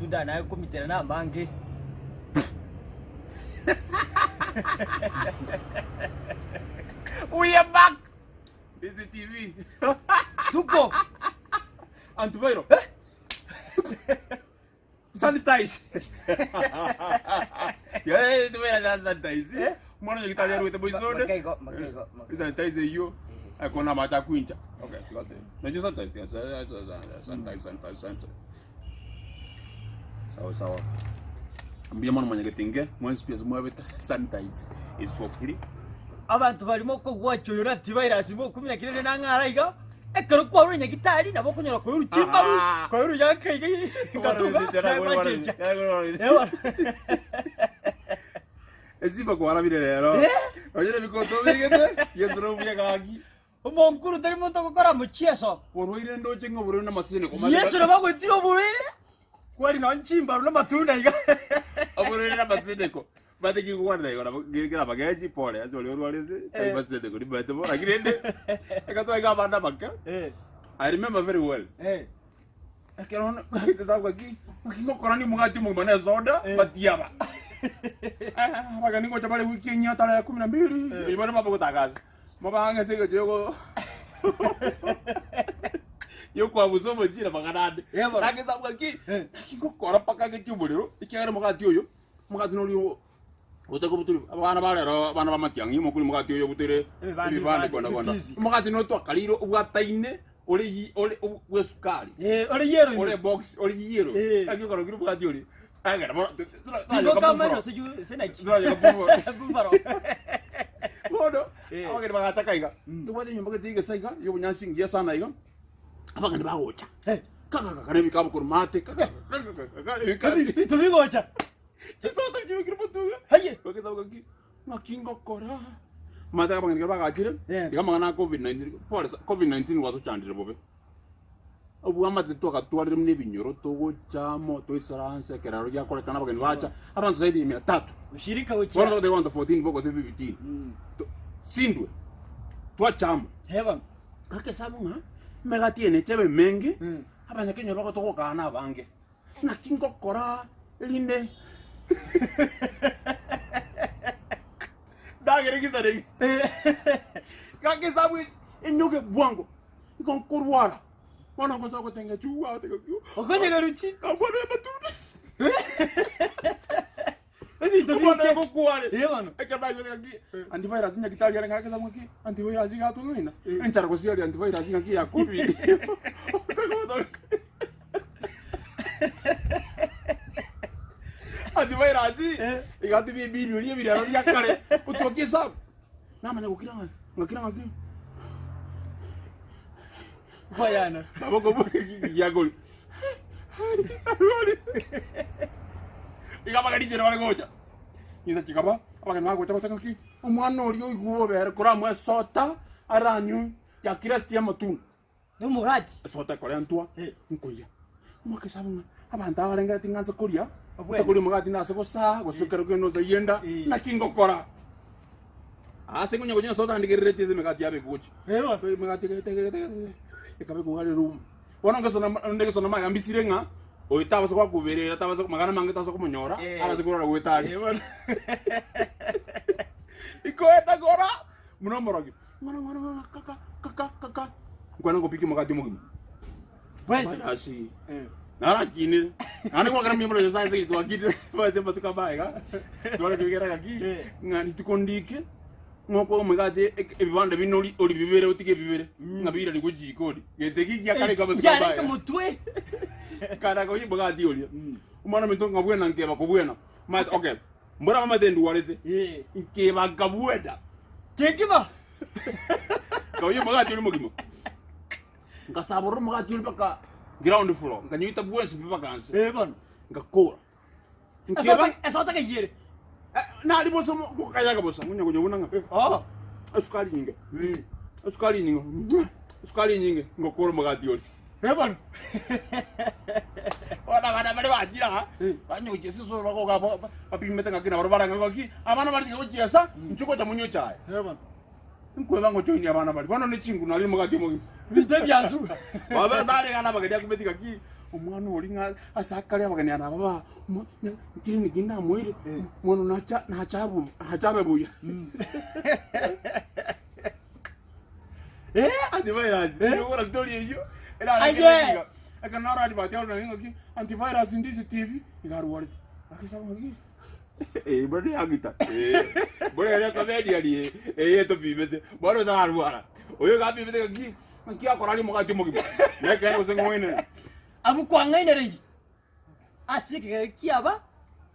matunda na kumitera na mange. We are back. NDIZI TV. Tuko. Antivirus. Sanitize. Yeah, the way I sanitize. Mwana Nyagetiara with the boys on it. Magego. Sanitize you. I can have a quinta. Okay, got it. No, just sanitize. Sawa. Ambia mwana Nyagetiara, mwana space mwabeta sanitize is for free. Abantu barimo ko gwacyura Antivirus mo 10 na ngaraiga. Ekero kwa uri Nyagetiara nabo kunyura ko uruchimba ko uru yakaiga ngatuga. Eziba kwa rabire rero. Oye bikoto bigete yezro byagagi. Omonkuru tari muntu gukora mu chieso. Worwire ndoche ngoburo na masine ko. Yesu nabago tiro burire. Kwali na nchimba na matunda iga. Oburire na masine ko. Bate ki kuwanda iga na gira bagaji pole azo le orwaleze. Tai masine ko ni bate bo agirende. Akato iga banda bakka. I remember very well. Akero tazagwa ki. Ngokora ni mugati mu bana soda batiyaba. Baka ningo chabale wiki nyata la 12. Ibana baba kutakaza. Mabanga sego jogo. Yoko abusomo jira baganade. Nakeza bwaki. Ngokora paka ke tubuliro. Ikere mugati oyo. Mugati no liyo. Utako butulu. Abana balero bana bamatiangi mukuli mugati oyo butere. Ibibande konda. Mugati no to kaliro ubwataine. Ole wesukali. Ole yero. Ole box, ole yero. Akiko ngiro mugati oli. Agora, Tigo kamano seju senaki. Bumbaro. Bodo. Agora bagata kaiga. Tuwade nyumba ke tiga saiga, yo bunyansingi ya sana iga. Abagani bagocha. Kaka kare bikabo kurmate. Kaka. Tubigocha. Kisota kibi kibutuga. Haye. Bakeza bagaki. Makingo kora. Mata abagani bagakire. Diga mangana COVID-19. Pole COVID-19 watu chandire bobe. Obu amate toka twalire mne binyoro togo chamo to isaranse keraro ya kole kana bagani bacha abantu zaidi ya 300 ushirika uchi one of the 14 boko 15 sindwe twa chamo heaven kake sabu nga mega tiene chebe mengi abanya kenyo bako togo kana bange na kingo kora linde dagere Gesare kake sabu enyoge bwango ikon kurwara. Wana ngosa ko tenga chuwa tenga kyo. Okonye garuchi. Afone matunda. Ebi to biche ko kuare. Yebano. Ekaba yo ngaki. Antivirus Nyagetiara ngaka za mwaki. Antivirus ga to ngina. Entara ko siali antivirus ngaki ya COVID. Antivirus. Igati bi bilu ni bi ro yakare. Utoki sa. Na manya ko kiranga. Ngakira ngaki. Bayana. Babo ko ya gol. Iga bagari jero wale goja. Niza chikaba, abagani bagocha batanga ki. Umwana oli oiguo bere kora mwe sota aranyu ya Kristo matun. Numugati. Sota kora ntwa. Nkoya. Mwake sabunga. Abanta abalenga tinganza koria. Sakuri mugati na sakosa, gosukero keno za yenda na kingo kora. Ase kunya kunya sota ndigerete megati yabe gochi. Megati tegete. Ikabe kuhale room. Wana ndege sona maga mbisirenga oitaba sokwa kuberera taba sokwa magana mangeta sokwa munyora ara sekura gwetali. Iko eta gora muno morogi. Mwana kaka. Ngwana ngopiki magati mugimu. Bwese asi. Nara kini. Ani kwa kana mimbo ya science itu akide bate batuka baega. Dole kigera gaki ngani tukondike. Ngoko megate ebibande binoli oli bibere utike bibere ngabira ni kujikodi geteki ya kale kama tukaba ya mutwe kana ko yimba gadi oli umana mitonga bwena nkeba ko bwena mat okay mbora mama tendu walete nkeba gabweda kekiba ko yimba gadi oli mugimo ngasaboro magadi oli paka ground floor nganyita bwensi bipakanse bana ngakora nkeba esota ke yere na ali boso ko kayaga boso munya kunyabunanga asukali nyinge asukali nyinge ngokoro magadi oli bana Wala bale bajira banyo jesi so bako ga apimeta ngakina barabara ngaki abana bali ngo jesa nchuko cha munyo chaye Nkwenda ngochoini abana bali. Bana ne chingu nali mugati mu. Bite byansu. Baba sale kana bagadi kubetika ki. Umwana olinga asakali abagani ana baba. Kiri ni ginda moire. Mwono na chabu. Hachabe buya. Antivirus. Ora story hiyo. Aye. Akanara ali bateo na hinga Antivirus NDIZI TV. Igaru wallet. Akisema ngi. Bodi agita. Bodi ya comedy ali. Yeto bibete. Bodi za arwara. Oyo ga bibete ngi. Ngi akorali mo ga timo gi. Yeke usengo wene. Amu kwanga ine reji. Asike kiaba.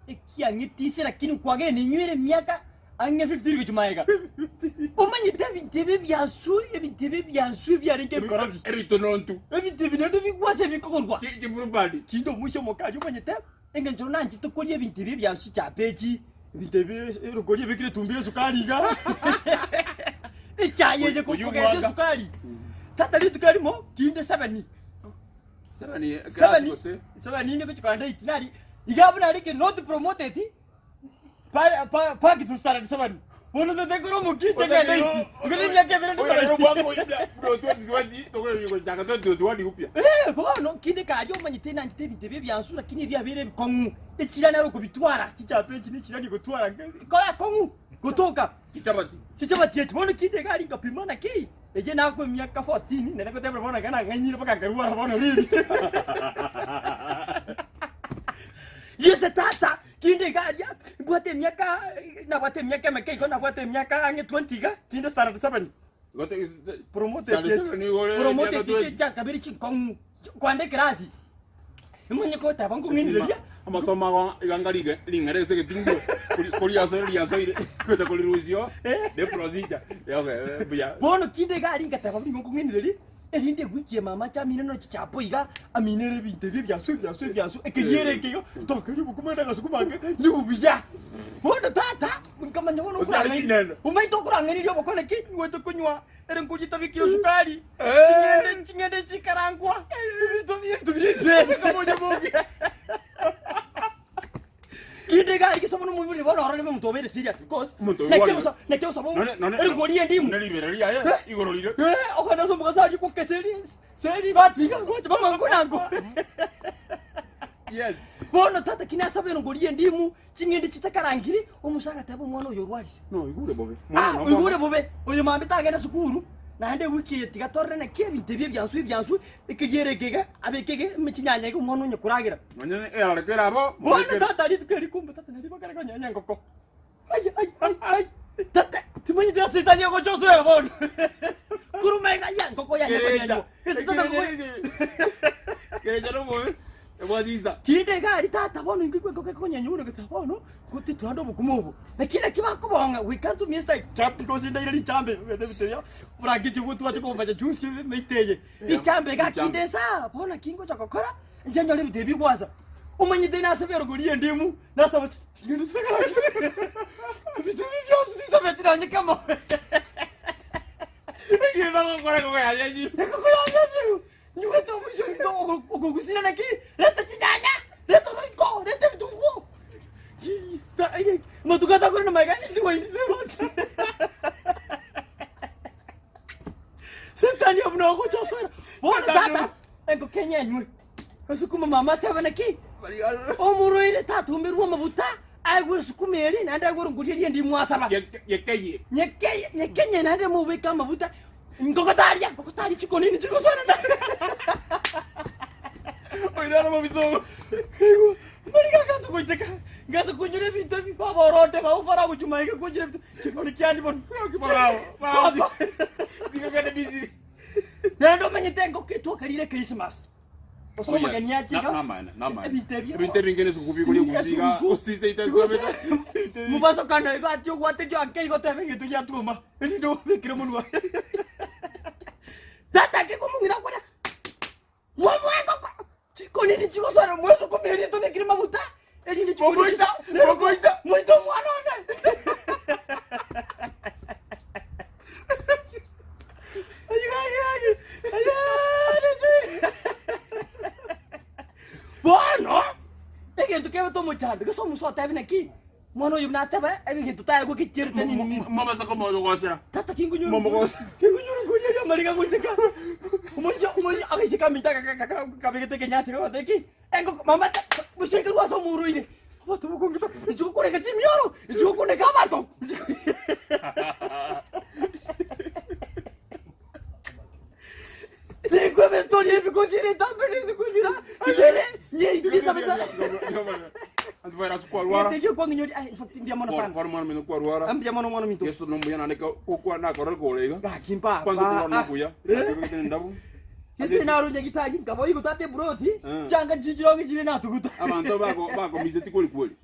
Ikia ngitisi lakini kwanga ni nywele miaka ange 50 kuchumaega. Umanye TV byansu byarenke korogi. Eritonontu. TV nende bikwase bikokorwa. Kiburubadi. Kindo musho mokaje umanye TV. Enga njona njito koliye TV byansu chapechi. TV rukoliye bikire tumbire sukari ga. Ichayeje kukugeze sukari. Tata litu kalimo kinde 7. 7 ni ko chikanda itinari. Igabuna alike not promoted. Pa kitu start 7. Wono de dekoro mukiche ngana iki. Ngene nyake vile ndo sana bwango ida. Bro 2020 toko yuko jaka 2020 upya. Bono kinde kali omanyite na njite bitebe byansu lakini bya bire kongu. Ekirana ro kubitwara. Kichape kini kirani gutwara. Kola kongu. Gutoka. Kichabati eti bono kinde kali ngapimana ki. Eje nakwe myaka 14 nene kotebra bona kana nganyire paka karuara bono lili. Yese tata kinde galia bwate myaka make iko na bwate myaka ange 20 ga kinde start 7 gote promote tike chaka biri chinkong kwande krasi mwenye kota bangu ngini lia amasoma kwa igangali lingare seke tingo koliaso ile kweta koliruzio de procedure okay buya bono kinde gali ngata bangu ngini lia elinde gwikie mama chamine no chichapo iga aminere bintebe byasu ekiyere kiyo tokari bukumana gasukumange nibubiya bono tata nkamanya bono kuranga umaito kuranga nilio bokone ki ngweto kunywa ere nkujita bikiro sukari chingende chikarangwa bitu bire kamoja bogi kinde gali kisomo mu bono orole mu tobere serious because nekeso bono ere ngoliye ndimu nelibereria igorolire okana so mugasaji ko seri batiga ngoje bamangu nango yes bono tata kinasa bero ngoliye ndimu chingende chitakarangiri omusanga tabo mwana oyo rwalise no igure bobe igure bobe oyo mambe tagenda sukuru nande wiki tigatorre na kebinte byansu ekiyerekega abekege michinyanya ko mwana onye kuragira manyane era abo bono tata ali tukeri kumba tata nali bakara ko nyanya ngoko ay tata timanyi dia setani ko joso era bono kurumega yango ko yanya ko kereja no bobe ebwadiza kinde gari tata bono ngikwe ko nyanyura gatabono kuti twando bukumubo na kila kibakubonga we can't miss like tap because in daily chambe biteyo uragiti gutu watiko baje juice meiteye ichambe ga kinde sa bono kingo chakokora njenyo le bitebi kwaza umanyite na sabero guriye ndimu na sabo kinde sagara bitebi byosi disabetira nyekamo kino ko yaji nyueto musho ndo ogugusina naki leta chinyanya leta riko leta bitungu matukata ko na magani ndiwo ini setani obno ko chosora bona tata enko Kenya nywe asukuma mama taba naki omuroire tatu mbiruwa mabuta agwe sukumeri nanda agwe nguriye ndi mwasaba nyekeye nanda mubeka mabuta ngokotari chikonini chikosora na oidana mabiso Mariga gaso kuiteka gaso kunyure bintu bibaborote baufara kuchumaika kunyure bintu chikoni kyandi bon kibarawo diga gane busy nando manyitengo kitu kalire Christmas osoma ganya chiga nama bintu bingene sukubi kuli kuziga usise itazobeta mubaso kana igatyo gwate jo anke igote bintu yatuma ndo bikire munwa tata kikumungira kwa mwango chikoni ni chikosara mweso komeri to nekiri mabuta eli ni chikoni mogoita muito mwanone bueno ege to kebe to muchando que somos só teve aqui Mwana uyu nataba ebintu taye gukikirite nini. Mama sako mo gosera. Tata kingunyuru. Mama gos. Kingunyuru nguri ya mariga guteka. Umoja akishika mitaka kabigete kenyasi ko teki. Engo mama musike kwaso muru ine. Watu bukungita. Ijuko kone kachimyoro. Ijuko kone kabato. Tengo me storia because ine tambere sikujira. Agere nye bisa bisa. Antivirus kwa ruara. Teki kwa nginyori ai fakti ndia mona sana. Kwa mwana mino kwa ruara. Ambia mona minto. Yesu no mbuya nane kwa na korel kolega. Kimpa. Kwanza kwa na kuya. Tubike ndabu. Kisi naru Nyagetiara ngabo igutate broti. Changa jijirongi jire natuguta. Abantu bako miseti kuli kuli.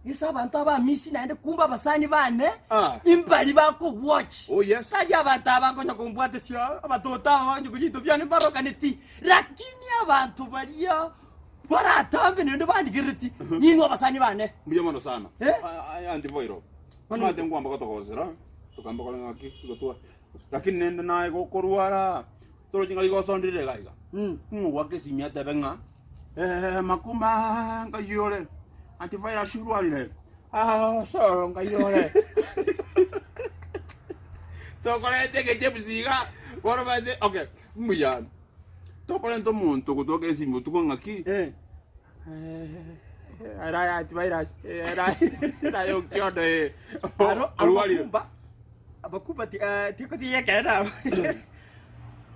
Yesa abantu ba misi naende kumba basani bane. Impali bako watch. Oh yes. Kali abantu abako nyakumbwate sio abatota wanyu kujito byane baroka neti. Lakini abantu baliya baratambe nende bandigiriti. Nyinwa abasani bane. Mbyamano sana. Antivirus. Mate ngwamba kotogozera. Tukamba kola ngaki tugotua. Lakini nende nae gokorwara. Tolo jinga ligo sondire gaiga. Wake simia tebenga. Makumba ngayole. Antivirus shurwalire. Osoro ngayole. Tokolete ke jepsiga. Borobade. Okay. Muyan. Tokolento muntu kutoke simu tukongaki. Ara antivirus. Ara Okiondo. Makumba. Abakumba tikoti yekera.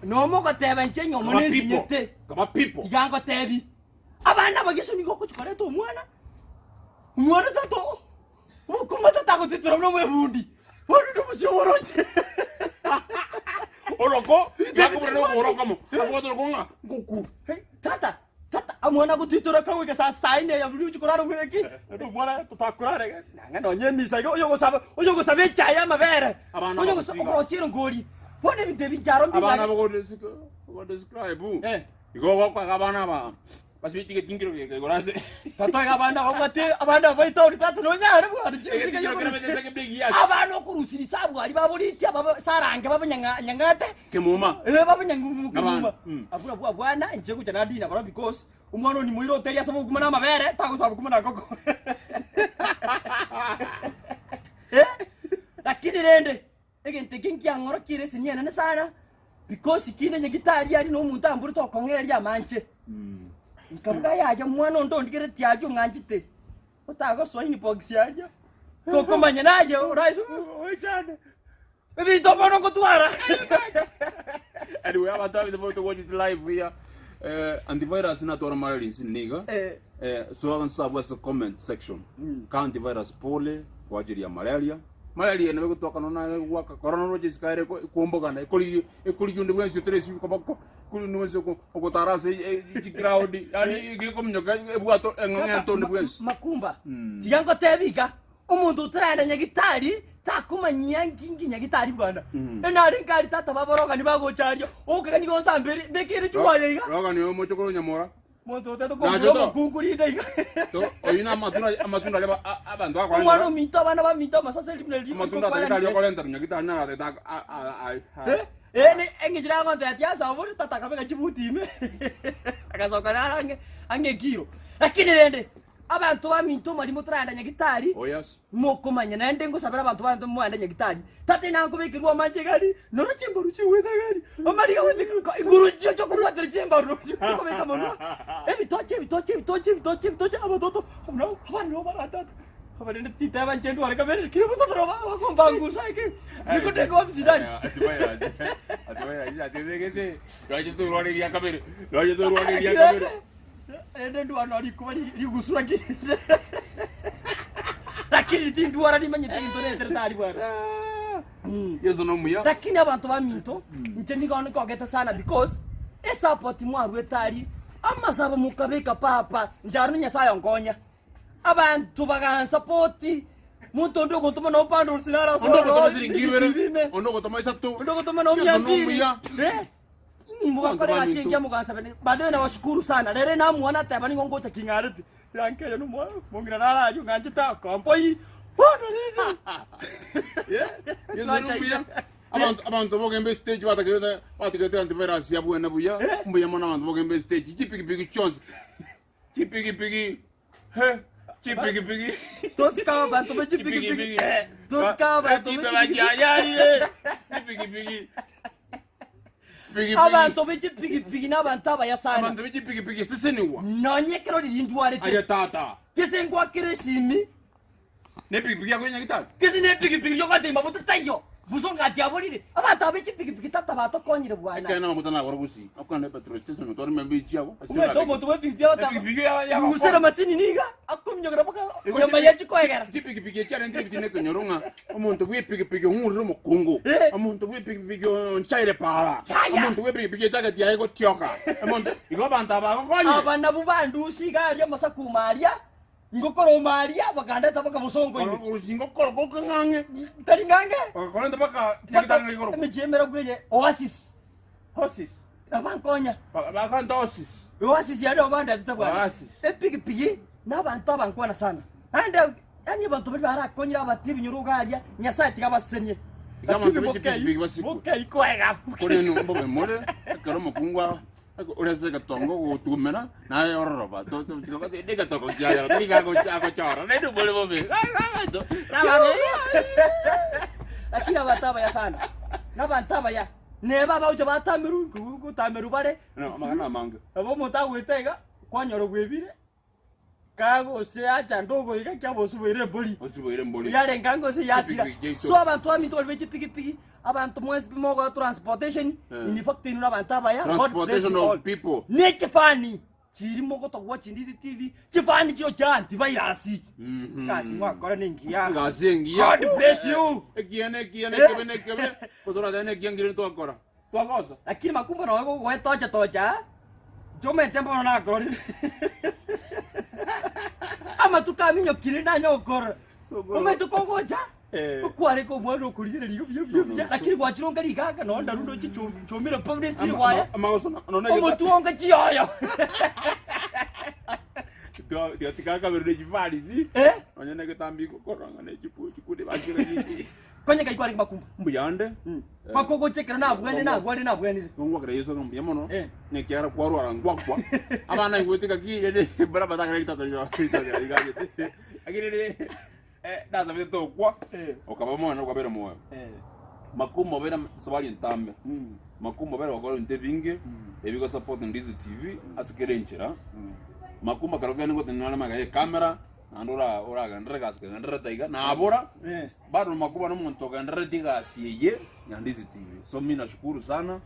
No mo kateba nchenyo munezi nyete. Kama people. Tigango tebi. Abana bagiso ni goko chukare to mwana. Mwana tato. Kuma tata ko titira no mwebundi. Wonu ndo musyo woronje. Oroko, yako bro oroko mo. Akoto konga kuku. Tata amwana ko titira kawe ka sa ine ya bulu chukuraro kweki. Ndo mwana tutakurare. Nanga no nyemisa oyo go sabe chaya mabere. Oyo go prosiro ngori. Wone bitebi jaro mbi. Abana bako describe. Igo kwa kabana ba. Basibiti ke tingiro ke gorase. Tata abana baita uri tata no nyare bu ari chike yo. Abana kurusiri sabu ari baburiti aba sarange nyangate. Kemuma. Kemuma. Abura bwana nje kuja na dina bara because umwana ni muiro hoteli asaba kumana mabere tago sabu kumana koko. Lakini rende egente kinkia ngoro kire sinyana na sana because kine Nyagetiara ari no muntu amburu to kongera ya manche. Nkabuga yaje mwana ndo ndikere tiajo nganjite. Utago so ini box yaje. To komanya naje uraisi oichane. Bibi to bono kutwara. Anyway, I'm about to watch it live here. Antivirus na tora malaris nigga. So on sub was a comment section. Antivirus pole kwa ajili ya malaria. Malaria nawe kutoka nona waka coronavirus kaire kuomboga na ekoli yunde wensi tres ko kuli nuwensi ko tarase crowd yani ikomnyoka ebwato engento ne wensi Makumba tigango tebika umuntu utranda Nyagetiara takumanya ngingi Nyagetiara bwana enari ngari tata baboroga ni bagochario oka ni gonsa mbere bekire chuwaye iga roga ni omo chokoro nyamora moto teto ko kungurinde iga to oyina amatunda leba abantu akwa umwana mito abana bamito masasa limne limwe amatunda teka yo kolenta Nyagetiara na teta ni engijira ngo ntia saburi tata kabega chibutime akasoka ange kiro lakini rende abantu baminto mari mutranda Nyagetiara. Oh yes. Mokomanya nende ngo sabira abantu bantu mwanda Nyagetiara. Tate nango bekirwa manje gari. Noro chimbaru chiweda gari. Amari ga wete nguru cyo ko mwadre chimbaru. Ko beka mono. Bitoche abadoto. No, abano barata. Abane tita banche ndo areka bere kiyo botoro ba ko bangu saike. Niko ndeko absidani. Atwaya ya tebegete. Raje tu rwani ya kamera. Raje tu rwani ya kamera. Ende ndo ano alikuwa ligusura ki. Lakini tinduara ni manye tinto ne tari bwana. Yeso no muya. Lakini abantu baminto nje niko kogeta sana because support mwaru etari amasaba mukabeka papa njaru nyasayo ngonya. Abantu bagan support muntu ndo gutuma no pando sinara so. Ndo gutuma ziringibere. Ndo gutuma isatu. Ndo gutuma no myambiri. Mugakore bachenja mugansa bene bade na washukuru sana rere namuona taba ni ngongota kingareti yanke yo no mungira narajo nganjita kompoi bono rere yeso no buya abantu bogembe stage batakete Antivirus ya buena buya mbuya mona abantu bogembe stage chipiki chance chipiki he Chipigi. Toska bantu be chipigi. Toska bantu be chipigi. Abantu be chipigi n'abantu abayasana. Abantu be chipigi sisi ni wa. Nonyekero lindwale te. Aya tata. Kese ngwa kiresimi. Ne pigi ya kwenye gitari. Kese ne pigi yo kati mabuta tayo. Busonga diabolire. Abantu be chipigi tata bato konyire bwana. Ekena mutana kwa Gusii. Akwana petrol station mutore membe chiago. Ume tomo tuwe pigi ya tata. Pigi ya. Musera masini niga. Akumnyogera baka. Yamba yachi koegera. Pigi ya ndiri bitine konyoronga. Omuntu we pigi nguru mu Kongo. Omuntu we pigi onchaire para. Omuntu we pigi chaka ya ego tioka. Omuntu igo banta ba konye. Abana bubandu Sigara masaku Maria. Ngokoro Maria baganda tabaka musongo ibi. Usingo koro ngange. Tari ngange. Bakora tabaka kitanga igoro. Mejemera gwenye Oasis. Oasis. Abankonya. Bakanta Oasis. Oasis ya ndo banda tutabwa. Oasis. Pigi n'abantu abankwana sana. Ande yani abantu bari barakonyira abatibi nyurugaria nyasati kabasenye. Kama pigi basiku. Okay ikwega. Kore no mbobe more karo mukungwa. Uretse gatongo gutumena na yororoba to chiko de gatoko kya tiga go chora ne dubole bobe lakini abataba ya sana n'abantaba ya neba baucho batamiru gutamiru bare no magana manga abo mutagwitega kwanyoro gwebire kago se acha ndogo iga kyabosubire mboli yale ngango se yasira so abantu amitol bechi pigi abantu mwezi bimogo transportation in fact inu abantu abaya transportation of people ne chifani kirimo goto watch NDIZI TV chifani kyo cha antivirus kasi mwakora ningia kasi ngia God bless you ekiene kebe kodora dene kiangire to akora twakosa lakini Makumba na wako wetocha tocha jome tempo na akora ama tukaminyo kirina nyokora umetukongoja kware ko mwana okurire riyo byo lakini kwachironga rigaga no ndarundo chichomira public stili kwaya amagoso nona omutuonga chiyoyo Tia tikaka bere jivalizi onyene ketambiko koranga ne chipu chikude bakira giti konye kai kwari Makumba mbuyande kwako chekera na bwene ngwa kare yeso ngombe mono ne kyara kwaru arangwakwa abana ngwetika kire bara bataka kitaka rigagete agire daza vito kwa okabamo na kwabera moyo Makumba bera sabali ntambe Makumba bera wakora ntebinge ebiko support NDIZI TV asikerenchera Makumba karogene ngote nala magaye kamera andora ora gandre gaske gandre taiga na abora bado Makumba no muntu gandre tiga asiye NDIZI TV so mimi nashukuru sana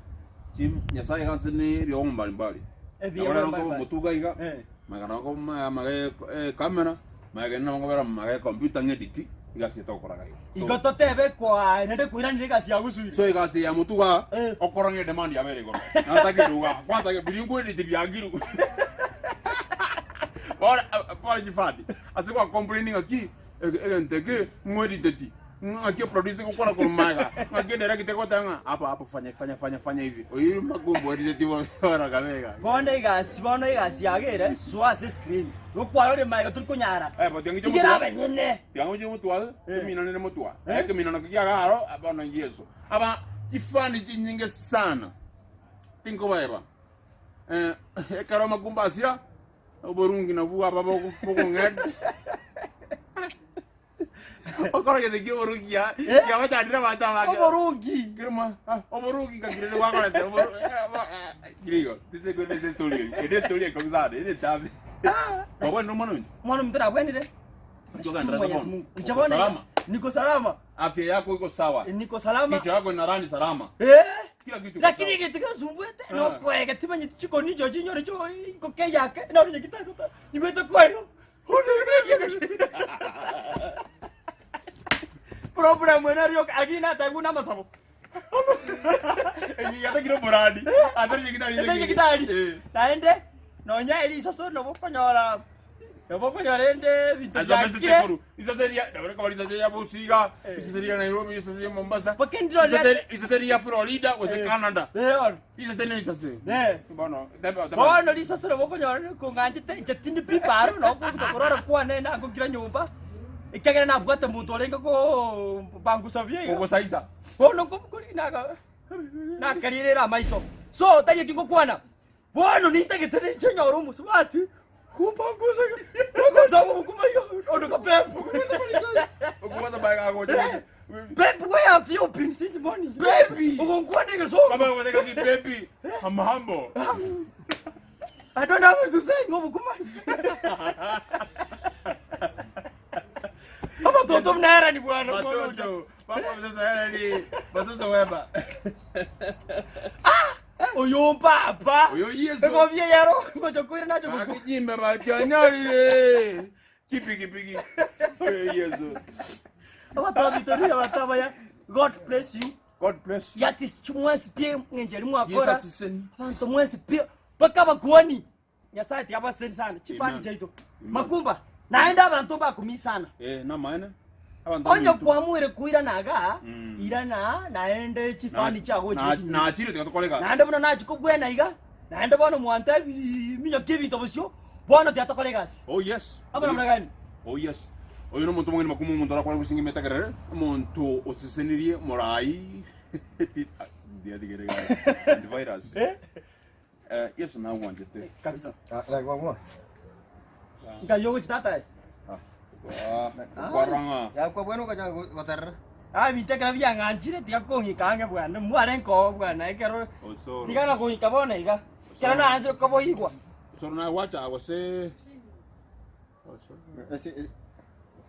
team nyasaye hansene byo mbalimbali ebyo mutuga iga magana ko magaye kamera magana ngo bera magaye computer ngediti igasi tokora gai igoto tebe kwa nende kuira ndigasi ya Gusii so igasi ya mutuga okora nge demand ya bere gono natakiruga kwanza ke bilingo editi byagiru Bora jifadi. Asikwa complaining aki egenteke mwediteti. Aki producer kwa kurumaga. Aki direct ko tanga hapa fanya hivi. Oyi Makumba editi bora kamega. Bonde igasi agere swase screen. Lokwa yore mayo turikunyara. Botengi jomo. Igira benyene. Tiango jomo twal, mina nene motwa. Mina nakia garo abana yeso. Aba ifani nyingi sana. Tinko baba. Karo Makumba asia oborungi na buwa baba ko ngad okoro ke de oborungi ya wata ndira bata ba oborungi kirma oborungi ka kirele wa kora de kirigo tete ko de story ko Gesare de tabe baba no mano mtara bweni de salama niko salama afya yako iko sawa niko salama kichwa yako inarani salama kila kitu lakini kitika zumbuete no kwega timanye chiko nijo chinyore cho ko ke yake no nye kitako nimeta kweno problem wenario agini na tabu na masabo yata kiro boradi atari kitali taende no nya elisa so no bokonyora Yaboko yarende bitajakire isateria dabere ko isateria Busiga isateria Nairobi isateria Mombasa bakendiro isateria Florida wese Canada isateria isase bono lisase boko yarende ko nganje tetindi piparo no ko korora kwa nena ko kira nyumba ikagera na bwate muntu orenga ko bangu savie ko saisa bono ko naga na kalirera maiso so tari kingo kwana bono nitagete nchenyoro musubati Kumpangusa. Kumpangusa Mukuma hiyo. Ondoka pepo. Ukumata baya ngoje. Pepo kwa ya Philippines this morning. Baby. Ukonkwani ke so. Kama unataka ni baby. Hambo. I don't know what to say Mukuma. Kama toto mnara ni bwana. Watoto. Papa mtoto ni watoto weba. Oyo papa. Oyo Yesu. Ko bie yaro ngojo kwira nacho ko. Akijimbe ba chanyalire. Kipiki. Yesu. Abatoto bitori abataba ya God bless you. God bless you. Yati chumwesi pie ngengeri mwakora. Yesu siseni. Abantu mwesi pie baka bakuani. Nyasati abaseni sana. Chifani chaito. Makumba. Naenda abantu bakumi sana. Na maana. Onyo kwamwire kuira naga irana naende chifani chago chichi. Na achire tikatokoleka. Naende buna nachikubwena iga. Naende bwana mwanta minyo kibito busyo. Bwana tiatokolegasi. Oh yes. Abana mnagani? Oh yes. Oyo no muntu mwene makumu muntu arakora gusinga metagerere. Muntu osisenirie morai. Dia digerega. Antivirus. Yes na wanjete. Kabisa. Like what? Ngayo chitata. Baranga. Ya kwa bueno kaja gotar. Bitekera byanganjire tigakongi kange bwana. Mware nko bwana ekero. Osoro. Tigana kuika bona iga. Kera na anze kobo igwa. Osoro na wacha agose.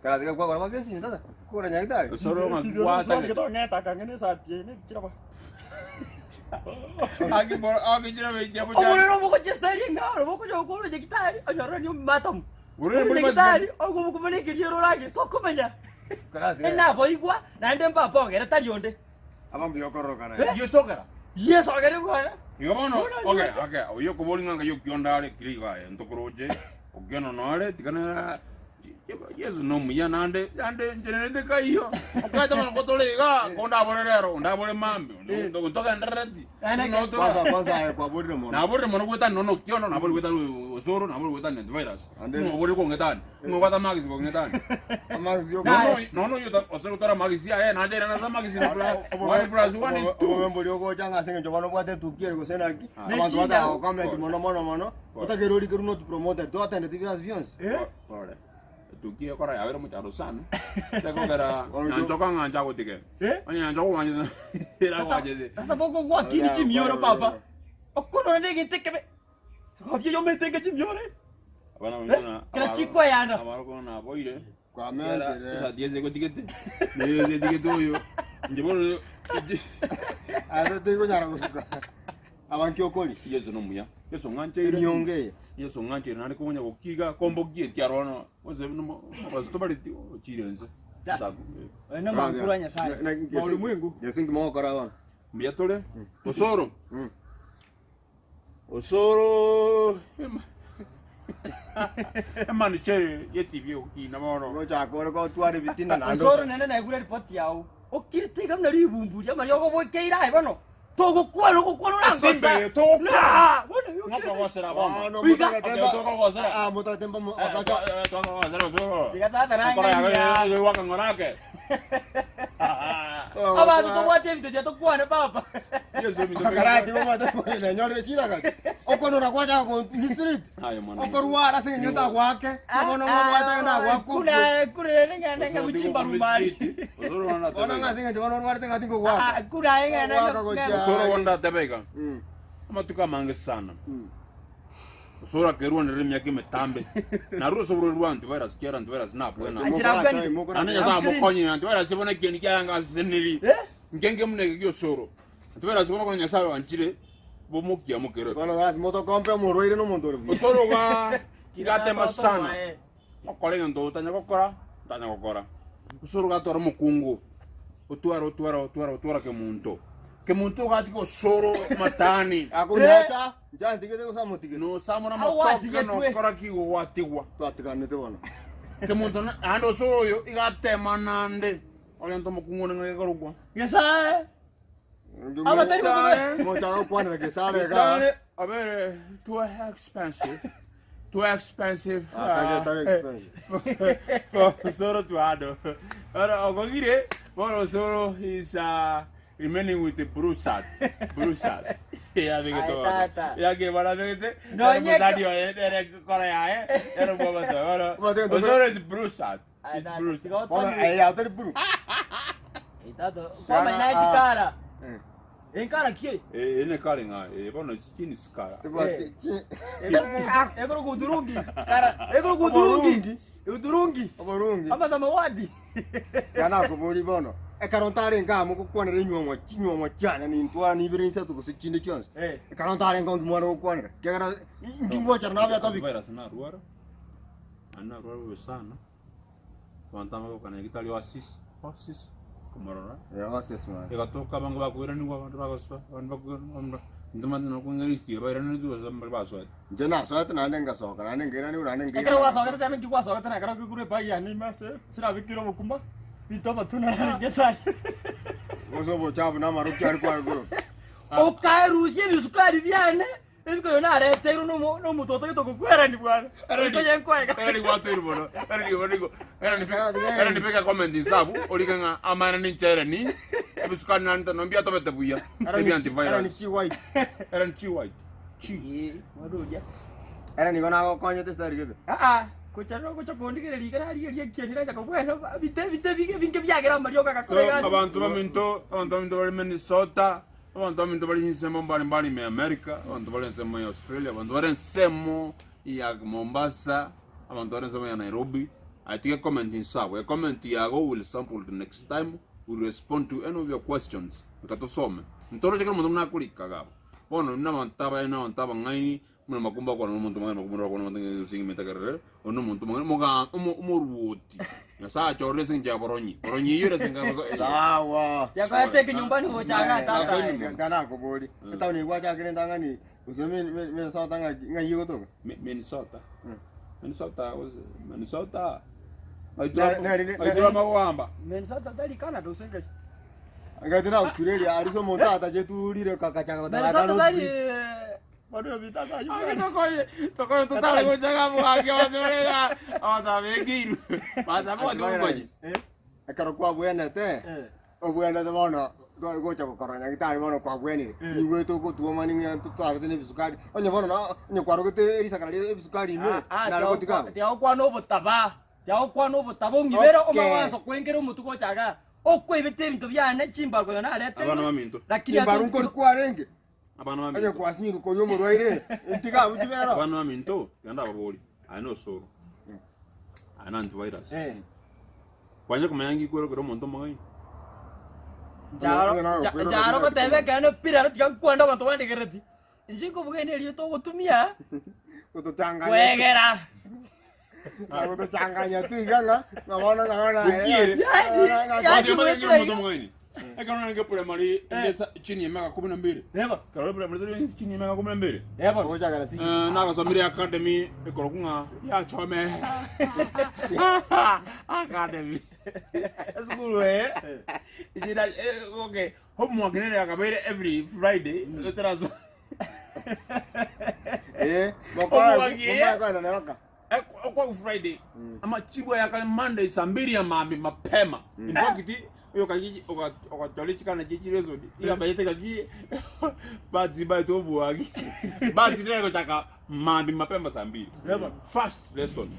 Kala tiga kwa magesi ntada. Kura Nyagetiara. Osoro wacha. ngwata. Ngito ngeta kangene satie ne chiraba. Agi jira be jabo. Omulero muko chestari ngaro muko jokolo Nyagetiara. Anyara ni matam. Ure muri Nyagetiara ogo muko maneke riero rage tokomenya. Kala tiga. Ena boigwa naende mpapa ogera tarionde. Abambi okoro kana. Yo sokera. Yes ogere bwana. Igo bono. Okay. Oyo kubolinga nga yo kiondale kiriga entokoroje. Ogeno nole tikana Yesu no muya nande njenete kaiyo. Okaita mano kotolega konda bolerero ndabole mambe. Ndo kutoka ndarati. Kwanza kwa bodre mono. Na bodre mono kweta nono kiondo na bodre kweta Osoro na bodre kweta Antivirus. Ngo bodre ko ngetani. Ngo kwata magisi ko ngetani. Amagisi yo. No yo Osoro tora magisi ya na jera na magisi na plus 1 is 2. Omembo lyo changa singe jobano kwate tukiere ko senaki. Abantu bata kamle ki mono. Utagerori keruno tu promoter. To atende tiviras vions. Pole. Tukia kora ya wera mucharo sana. Teko kera Nyanchoka nganja ko tike. Nyanchoka wanje era waje. Ata boko kwa kini chimioro papa. Okono ndege tekebe. Kabye yo metenge chimiore. Abana mwana. Kira chiko yana. Abana ko na boire. Kwa mente. Esa 10 ko tikete. Ne tikete oyo. Njeboro. Ata tengo nyara kusuka. Abanki okoli. Yesu no muya. Yesu nganche Nyonge. Yesu nganche nani ko nya kokiga kombo gie tiarono. Wose no basitobali chirenze. Ena makuranya sana. Ulimwengu. Yesingi mokora bana. Mbia tole. Osoro. Osoro. Emani che ye TV okina mono. Ngo chakore ko tuare vitina nando. Osoro nene na igura report yao. Okirite kamna ribumbu ya mari ogo bokeira ibono. Togo kwalo nango sa. Togo. Na. Ngapa wasera bamba. No, Togo wasera. Ah, muta tempo asacha. Togo wasera Osoro. Diga tata ranga. Kora ya waka ngorake. Aba to wate mte to kwana papa. Yesu mi to. Karati ko mata ko le nyore chira ka. Okono na kwacha ko street. Ayo mwana. Okorwa singe nyota kwake. Kono ngo wata na kwako. Kuna nenga buchimba rumari. Osoro na Kono nga singe jono rwarte ngati ko kwako. Kuna nenga. Osoro wanda tebeka. Amatuka mange sana. Osoro akerwa nere myake metambe. Na ruso bro Antivirus kera Antivirus na bwena. Ananya za mukonyi Antivirus bona keni kyanga seniri. Ngenge muneke kyo Osoro. Antivirus bona konya sawe wanchire bomukia mukere. Kono gas moto kompe murwire no montoro. Osoro ga kigatema sana. Okolenga ndo tanya kokora. Osoro ga tora mukungu. Otuara ke muntu. Que muntu gati ko Osoro matani. Akunyacha, janti ke ko samuti ke. No samona makoka no kora ki go watigwa. Twatikane te bona. Que muntu ando Osoro yo igatema nande. Olento mukungone ngeke korugwa. Gesare. Aba tari mo chao kwana Gesare ga. Gesare, a ver, too expensive. Too expensive. Osoro tu ado. Ora ogogire, Osoro is remaining with the Brusat. Ya vegeto. tata. Ya que para vegete. No, No musadio era Korea Era bobo solo. Osoro is Bruce. Is Bruce. Bona ya tari buru. Tata. Koma na chikara. Enkara kie. Ene kalinga. Bona skin skara. Egoro kudurungi. Kara. Egoro kudurungi. Udurungi. Oborungi. Ama samawadi. Kana ko bori bono. E karontare nga mo ko kwanere nyuo cyane ni ntwa ni biri nsa to ko sikinde chance. E karontare nga ngumwana ko kwanere. Kera ngingwa cyane nabya topic. Virus na ruara. Ana ruara sana. Wantama ko kana gitali oasis. Oasis. Kumarora. Ya oasis man. E gatoka bango bakwira ni kwa bantu bakoswa. Bantu bakwira. Ndumana no kungeristi bayira ni duwa zambal baswa. Jena so atana nenga so kana nengira ni una nengira. Ekero wa sogera tane kigwa sogera tane karo kigure bagi ani mase. Sira bikiro Makumba. Bito batuna na Gesare. Oso bochabu na maruki ari kwa guru. O kai Rusia bisukari byane. Ebiko yona arete no mutoto kitoko kwera ni bwana. Eko yenkwega. Era ni watu irbono. Era ni peka comment insabu. Oliganga amana ni chere ni. Ebisukari na nta nombia tobete buya. Ebi antivirus. Era ni chi white. Era ni chi white. Chi. Wadoja. Era ni gona ko konye testari gitu. Kucharo kuchakondigere ligara ali chenira jako bueno vite vinge byagira Mario kakakolega. Abantu baminto bali Minnesota. Abantu baminto bali nsemo mbali me America. Abantu bali nsemo ya Australia. Abantu bali nsemo ya Mombasa. Abantu bali nsemo ya Nairobi. I think a comment inside. A comment yago will sample the next time. We'll respond to any of your questions. Mtatosome. Ntoro chakira muntu mnakulika gabo. Bono na mantaba ngaini. Muna Makumba kwa muntu mwana Makumba kwa muntu singi metakarere. Ono muntu mwana moga umuruti. Na saa chorle singi boronyi. Boronyi yure singa sawa. Ya kwa teke nyumbani ho changa tata. Kana ko boli. Etaw ni kwa chakire ndangani. Useme me so tanga ngai yoto. Minnesota. Minnesota. Aidura mawamba. Minnesota dali Canada usenga. Ngati na Australia arizo monta atajeturire kakachanga Minnesota dali Mario vitasa yuko. Toko tutale kujaga muhake wazolega. Ata vegiru. Bata mwa ngoji. Akaro kwa bwene te. Obwene te bono. Gocha ko koranya gitari bono kwa bwene. Ni weto ko tuo mani ngi tutare ne bisukari. Onye bono na onye kwaro gete erisa kana bisukari me. Na ro tika. Tia kwa no botaba. Tia kwa no botaba ngibera o mawaso kwengero mutuko chaga. Okwe bete bintu byane chimba ko na arete. Abana maminto. Lakini barun ko kwarenge. Abana maminto. Anya kwasini ko yo murwaire. Intika ujibera. Abana maminto yanda baboli. Ano Osoro. Ana Antivirus. Kwanye kumayangi kwero monto mangai. Jaro ko tebe kana pirara tia kwanda bantu bande gereti. Injiko bugene riyo to gutumia. Utotanga. Kwegera. Ako to changanya tu iganga ngabona ngabona ya monto mangai. Ekana nge pole mali ndesa chini ya miaka 12. Eba. Kalo pole chini ya miaka 12. Eba. Oja gara siki. Na ka somiri academy ekorokunga ya chome. Academy. School Ijira okay. Homework ni akabere every Friday. Leterazo. Mama na naka. Kwa Friday. Ama chibwa ya kale Monday saa 2 ya mapema. Ndokiti yo kaji okatoli chikana chichirezo iya bayete kaji bazi baito buagi bazi lego chaka mambi mapema saa 2 first lesson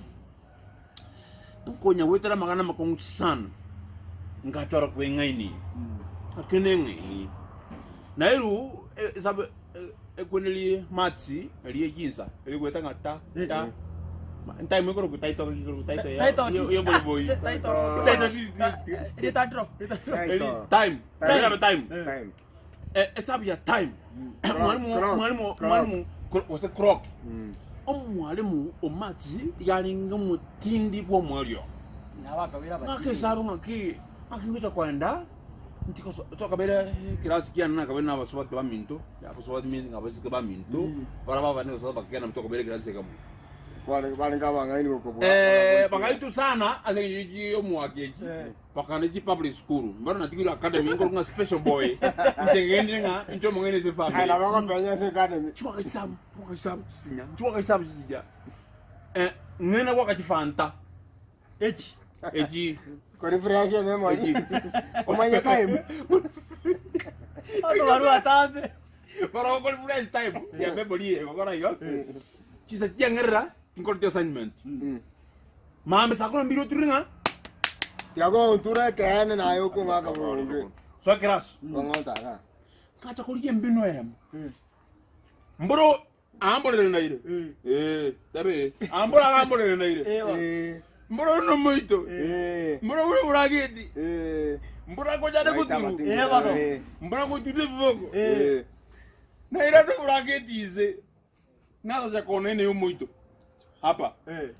nkonya wetera magana makongu sana ngatora kwengaini akenenge na iru sabe ekweneli matsi eliye jinsa elikweta ngata ta Ntai mwekoro kutaito ya yo boy. Taito. Time. Esabu ya time. Mwalimu wase croc. Omwalimu omati yalinga mutindi bwo mwalyo. Nawakabira ba. Nakesabu ngita kwenda. Ntiko tokabera kirasi kiana nakabena abaswati ba minto. Ya abaswati minto ngabasike ba minto. Para baba ne so bakena mtokabera kirasi kamu. Wale ngaba ngaini ko bakaitu sana asengi omwakeji pakanaji public school mbona natikira academy ngo special boy ntengendenga into mongene se family ala bako penya se academy chwa kaisam sinya ngena kwa kachifanta eji ko refresh memo eji omanya time ano baru atabe Para ko fresh time. Ya memory ko kora yo. Chisa tiangerra, ngol assignment. Mama sa ko mbiro turinga. Tiago untura kene na yo ko ngaka bro. So kras. Ngota ka. Kacha ko yembino em. Mboro ambole na ire. Sabe. Ambole na ire. Mboro no muito. Mboro we urageti. Mboro ko jade ko turu. Bano. Mboro ko tude vogo. Na ira do urageti ize. Nada ja kona ne muito. Hapa.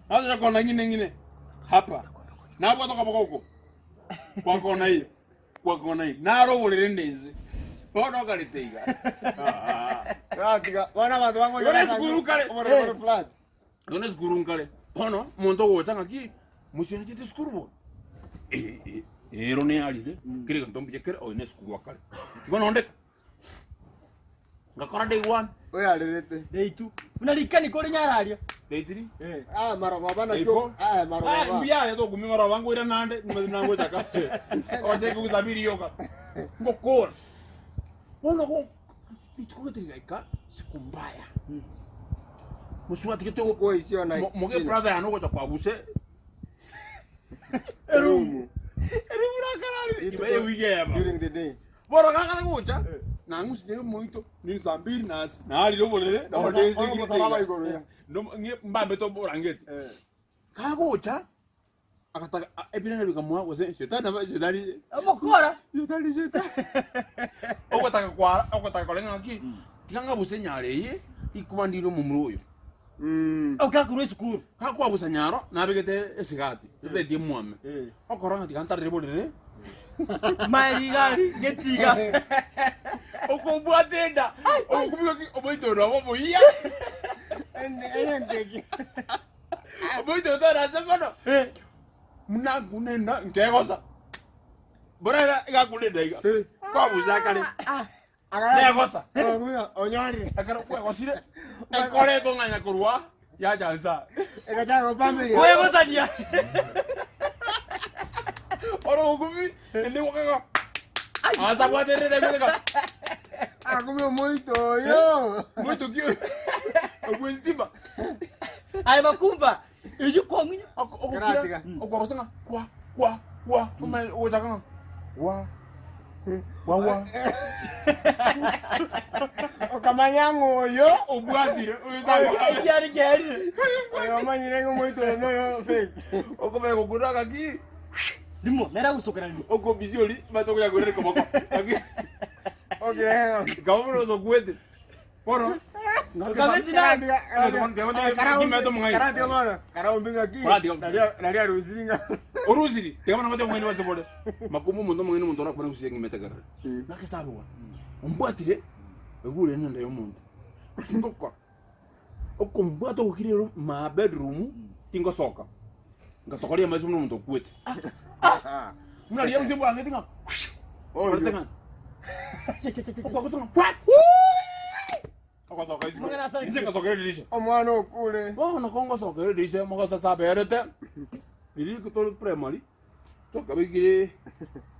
Nada ja kona ngine. Hapa. Na kwa toka boko. Kwa kona hii. Kwa kona hii. Na ro ulere ndeze. Bono kaliteiga. Ratiga, wana watu wangu Yone skuru kale. Omore flat. Yone skuru kale. Bono monto wotanga ki. Musini chite skuru bo. Ero ne ali de. Kire kan tombe kere o ne skuru kale. Bono onde. Ngakora day 1. Oya lelete. Day 2. Unalikani ko Nyararia. Day 3. Marogo bana Day cho. 4. Marogo. Mbia ya to kumingora wangu ira nande. Nango taka. Oje kuzabiri yoga. Ngokora. Bono ko ituko tika siku mbaya. Musuma tikito Ko isio na. moge brother ano kwa buse. Room. Eribura kanali. Ibe wigema. During the day. Bora kaka ngucha. Na ngusije muito ni zambiri nas. Na ali lobole. Na Ode isi salama igoro ya. No ngi mbambe to bora ngeti. Kaka ngucha. Akataka ebina likamwa wose shetani ba shetani. Amokora. Shetani. Okotaka kolenga ki. Tikanga buse nyale ye. Ikumandiro mumroyo. Okakuru skuru. Kakwa busa nyaro na begete esigati. Tete die muame. Okoranga tikanta rebolere. Mali gari getiga. Okobwa tenda. Okubika ki oboito ro boya. Ende. Oboito tara semano. Muna kunenda ngegosa. Bora igakulenda iga. Kwa busa kale. Ngegosa. Onyari. Akara kwa gosire. Ekore ko nganya kurwa. Ya jansa. Ekachago family. Kwego sadia. Oro okubi ende wakaka. Asa kwa tende tende. Akume muito yo. Muito kio. Okwestima. Ai Makumba. Eju konginya. Gratiga. Okwabasanga kwa. Fuma ojakanga. Wa. Okamanyango yo. Obwatire. Gari. Oyo manyirengo muito no yo fake. Okome kokuraga ki. Limo, nera gustokana limo. Oko bizioli matoko ya gorere komako. Aki. Okay. Kamuno zo kwete. Poro. Kabesi na. Karate mwana. Karaombinga ki. Nalia ruzinga. Oruziri. Tegama namate mwene wasebole. Makumu mundo mwene mundora kubona kusiyenga metegara. Nakisabwa. Umbwatire. Egule nenda yo mundo. Ngokwa. Okombwato ukirero ma bedroom tingo soka. Ngatokolia mazi mundo kwete. Muna liya mzimbo angetinga. Oh, tenga. Kwa kusanga. What? Akasoka isi. Nje kasoka dirisha. Omwana okule. No kongo soka dirisha moga sasa berete. Ili kutolo primary. Toka bigire.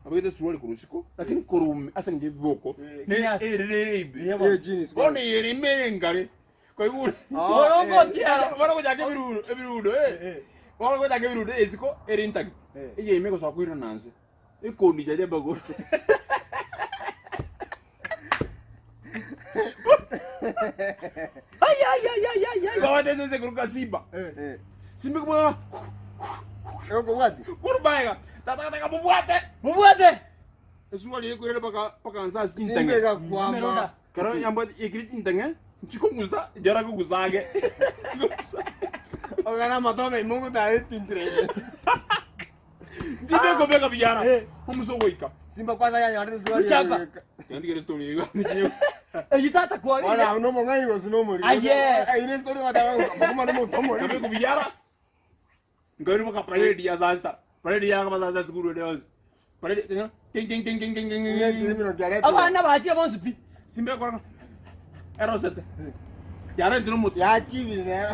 Abete suwali kurusiko. Lakini kurume asa nje boko. Ye jeans. Bone yeri merengale. Kwa hivyo. Orongo tiara. Bora ko jake birudo Bora ko jake birudo esiko eri intact. Ije imeko so kwira nanse. Ikondi jaje bago. Ay. Bawa tese kuruka simba. Simba ko Eko wati. kurubaiga. Tata bubuate. Mubuate. Esuwali yekurele paka nsa skin Simbe tenge. ga kwamba. Karo yamba ikiri tenge. Chikunguza jara kuguzage. Ogana matome mungu ta tintre. Simba ko bega bijara. Umuso wika. Simba kwanza ya yari zuwa. Uchapa. Kandi kere story yiga. Ejitata kwa. Wala uno mongai go suno muri. Aye. Ine story wata kuma no tomo. Kabe ko bijara. Ngari mo ka parade ya zasta. Parade ya ka bazasta sikuru de os. Parade ting. Ye dirimi gare. Abana baachira bonsipi. Simba ko erosete. Yara ndino mut. Ya chivi ne.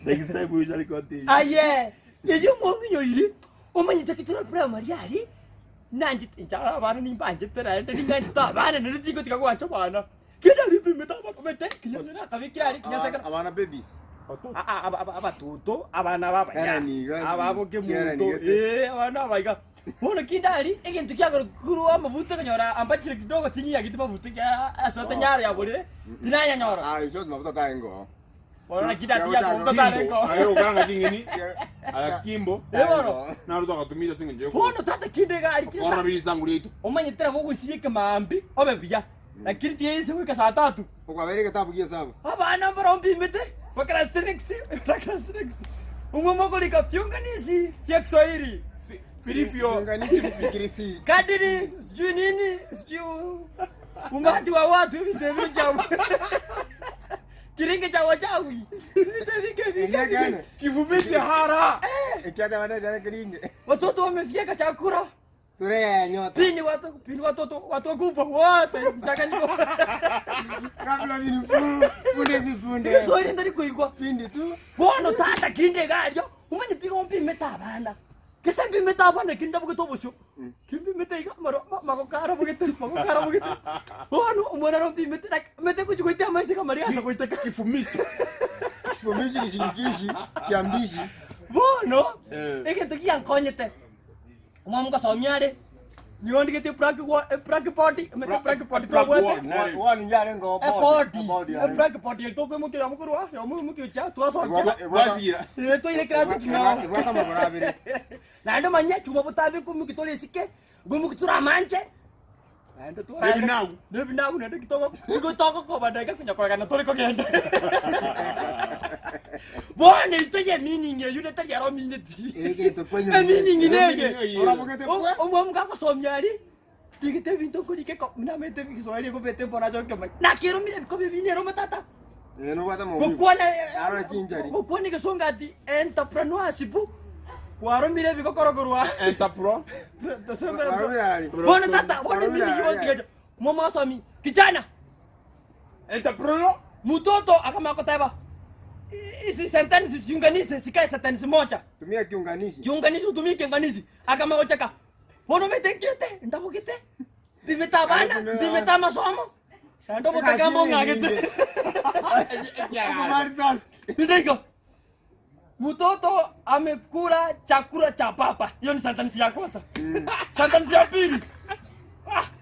Next time we shall continue. Aye. Eju monginyo iri. Omanyita kitoro primary ali. nanjit injara bana ni banjit tera ndi nanjit ta bana ni tiko tika kwa chobana kida ripi meta ba komete kinyasera kabikira kinyasera abana babies aba toto abana baba ababo ke muto abana baiga bona kindali ekintu kyagoro kuru amavuta kanyora ambachire kidogo tinyi gituma vuta kya asota nyara ya bolire tinanya nyora iso mavuta taengo bona kidati ya komba tarengo ayo garanga kingini akimbo na ruto akatumira singe njeko bona tata kindega ali kisa ona bili sangu letu omanye tera bogo sibike mambi obebya lakini tiese wika saa 3 ukabere kitabu kia sabu abana barombi mete wakara sinexi umomoko likafyonganizi vya Kiswahili Filifio fikirisi kadiri sijui nini sijui umati wa watu vitendo cha kiringe cha wachawi vitendo kivumishi hara ikiada wana jana kiringe watoto wamefyeka chakula tule nyota pini watu kubwa wote mchanganyiko kabla vini punde Kiswahili ndari kuigwa pindi tu bono tata kinde galyo umanye tiko mpi metabana kesembi metabana kinda bugo tobosho kimbi metaiga maro magokara bugete bono umwana rompi mete kuchikoite amaisi kamari asa koiteka kifumishi kishingishi kiambishi bono ekintu kiyankonyete umwamuka somyare nyondi gete prank party mete prank party twabwete wani njare ngo prank party to kwemo kya mukuru wa yo mu cha twasoja wazira to ile classic na waka magorabire na ndo manya chuma butabe ku mukitole sike gumu kutura manche ndo to nebi nagu ndo kitoko ko badaka kunya kwa kana tole ko genda bone itoje meaning yule tari yaro mineti to kwenye meaning nege orabugete pwe omwamuka ko somyari digite binto kulike ko na mete Kiswahili ko bete mbona joke na kiro mire ko bibinero matata no bata mo bukwana ara chinjari bukwana kesonga ati entrepreneurship kwaro mire biko korogorwa entapro bona tata bona mimi yote mama sami kijana entapro mtoto akamako taiba isi sentence ziunganishe sikae sentence moja tumia kiunganishi utumie kiunganishi akamako chaka bona metenkete ndabukete bimeta masomo ndo botaka ngagete ndiko mtoto amekula chakula cha papa. Hiyo ni sentence ya kwanza. Sentence ya pili.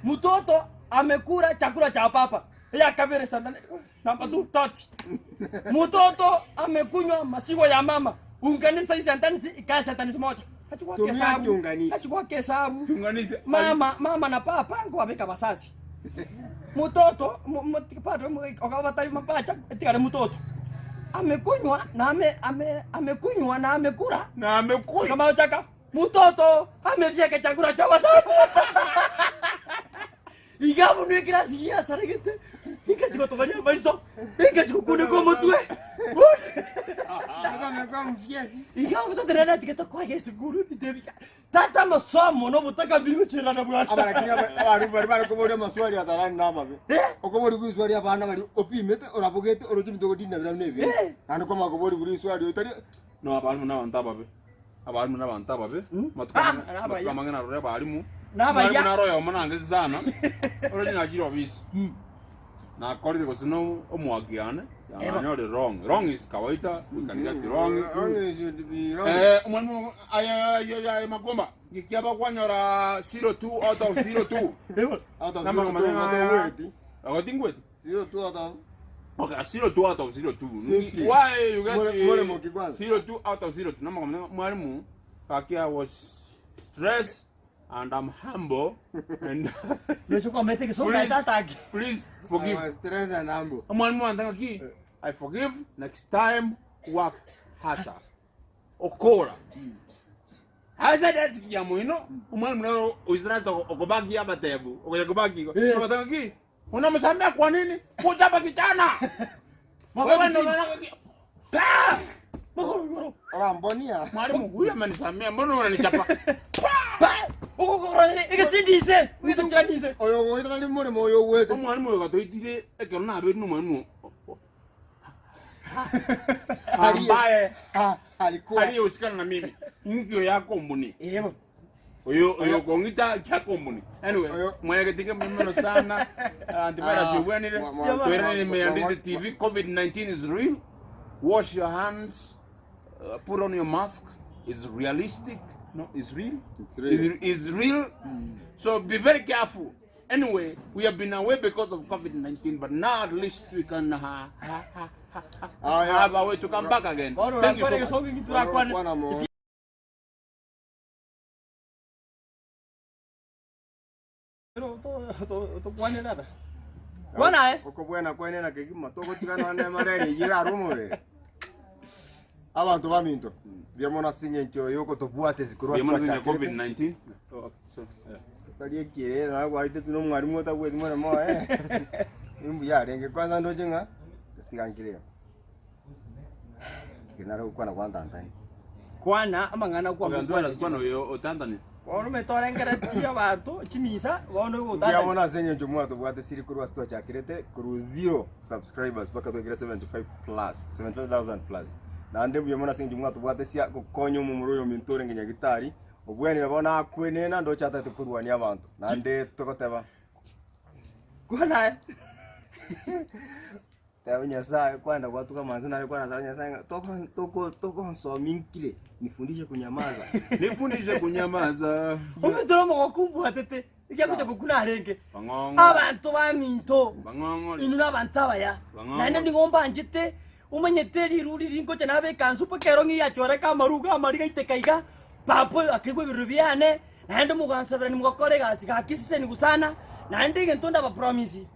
Mtoto amekula chakula cha papa. Ya kabere sentence namba 2 mtoto amekunywa maziwa ya mama. Unganisha hii sentence ikae sentence moja. Achukua kesabu. Tunganisha. Mama na papa ngo abeka basasi. Mtoto mtikapata okabatari mapacha etikale mtoto. Amekunywa na amekunywa na amekula na amekunywa kama utaka mtoto amefyeka chakula cha wasasi igabu ni kirasi ya sarigete ingati kutovalia baiso ingati kukune kwa mutwe kama kwa mfiasi igabu taterana tiketa kwa Yesu guru bidebika tata masomo no butaka biru chira na bwana abara kinya bari ko maswali atarani nama be okobori ku swali abana bari opimete orabugete orojimi to godina bira nebi ando koma ko bori ku swali otari no abantu n'abantaba be abantu n'abantaba be matuka mangena rore barimu nabaya naroyo manange sana orojina giro bisi na kori ko sino omwagiane wrong is kawaida we can get wrong should be wrong umwalimu ay Makumba kikiaba kwanyora 02 out of 02 out of 02 agotingweti 02 out of okay 02 out of 02 why you get 02 out of 02 nama mwalimu kakia was stressed and I'm humble and please forgive. I was stressed and humble. I forgive. Next time, work harder. Okora. Hasa dasi kia mwino. Umwalimu uizrata okobaki abatebu. Okobaki. Okobaki. Unamsamea kwa nini? Kujaba kijana. Magoro. Mbonia. Mwalimu huyu amenisamea. Mbona unanichapa? Igasindise. Witungiranise. Oyo wetali muri moyo wetu. Mwalimu yakatoitire ekero na betu mwalimu. Ambaye alikuwa aliyosikana na mimi. Mkio yako mbuni. Yebo. Oyo kongita chakombuni. Anyway, mwayagetike mmeno sana. Antivirus yuwenire. Tuerene NDIZI TV. COVID-19 is real. Wash your hands. Put on your mask. It's realistic. No, it's real. It's real. It's real. So be very careful. Anyway, we have been away because of COVID-19, but now at least we can have a way to come back again. Thank you so much. Okobwena kwenena kegima togotigana ne mareri yira rumwe. Abantu baminto byamona sinye ncho yoko tobwate zikurwa cha COVID-19. Kali ekire na gwaite tuno mwarimu otabwe mwana mo imbu ya renge kwanza ndo jenga stigankire kinara ukwana kwanda ndani kwana amangana kwa ngandwala sikwana yo otandani ono metorengera tia bantu chimisa wono gutanda byamona sinye ncho mwa tobwate siri kurwa sto cha kirete kuru 0 subscribers paka to 75 plus 75,000 plus na ande byamona sinye mwa tobwate sia kokonyo mu muroyo mintore Nyagetiara obweni babona akwenena ndo chata tukurwania abantu nande tokoteba kwana tawo Nyasaye kwanda kwatu kama manzina alikuwa na Nyasaye toko sominkile nifundishe kunyamaza nifundishe kunyamaza umedoro Makumba atete ikyakuja kukuna arenge abantu baminto inuna abantu abaya nande ndingomba njite umenyeteri ruri ringo cyanabe kanzu pekero ngiyachora kamaruga amariga itekaiga papo akigwe birubiane nande mugansabira nimugakore gasi gakisise ni gusana nande ngentonda ba promise